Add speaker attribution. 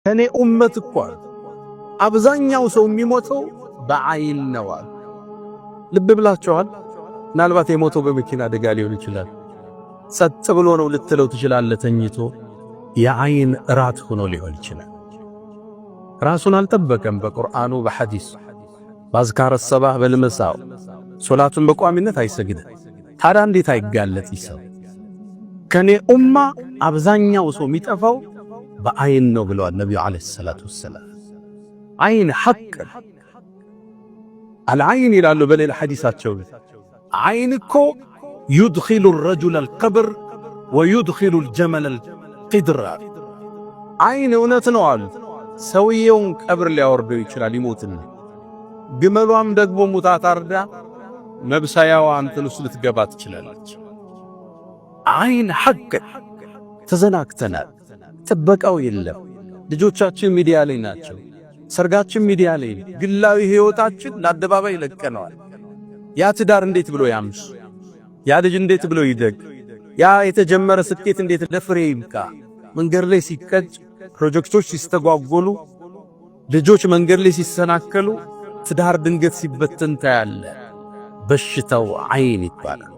Speaker 1: ከኔ ኡመት እኮ አብዛኛው ሰው የሚሞተው በአይን ነው። ልብ ብላችኋል? ምናልባት የሞተው በመኪና አደጋ ሊሆን ይችላል። ሰጥ ብሎ ነው ልትለው ትችላለህ። ተኝቶ የአይን እራት ሆኖ ሊሆን ይችላል። ራሱን አልጠበቀም። በቁርአኑ በሐዲስ ባዝካረ ሰባህ በልመሳው ሶላቱን በቋሚነት አይሰግድም። ታዲያ እንዴት አይጋለጥ ይሰው? ከኔ ኡማ አብዛኛው ሰው የሚጠፋው በአይን ነው ብለዋል ነብዩ አለይሂ ሰላቱ ወሰላም። አይን ሐቅ አልዓይን ይላሉ በሌላ ሐዲሳቸው። አይን እኮ يدخل الرجل القبر ويدخل الجمل القدر። አይን እውነት ነው አሉ። ሰውየውን ቀብር ሊያወርደው ይችላል ይሞትና፣ ግመሏም ደግሞ ሙታ ታርዳ መብሳያዋ እንትን ውስጥ ልትገባ ትችላለች። አይን ሐቅ። ተዘናግተናል። ጥበቃው የለም። ልጆቻችን ሚዲያ ላይ ናቸው። ሰርጋችን ሚዲያ ላይ፣ ግላዊ ህይወታችን ለአደባባይ ለቀነዋል። ያ ትዳር እንዴት ብሎ ያምስ? ያ ልጅ እንዴት ብሎ ይደግ? ያ የተጀመረ ስኬት እንዴት ለፍሬ ይብቃ? መንገድ ላይ ሲቀጭ፣ ፕሮጀክቶች ሲስተጓጎሉ፣ ልጆች መንገድ ላይ ሲሰናከሉ፣ ትዳር ድንገት ሲበተን ታያለ። በሽታው አይን ይባላል።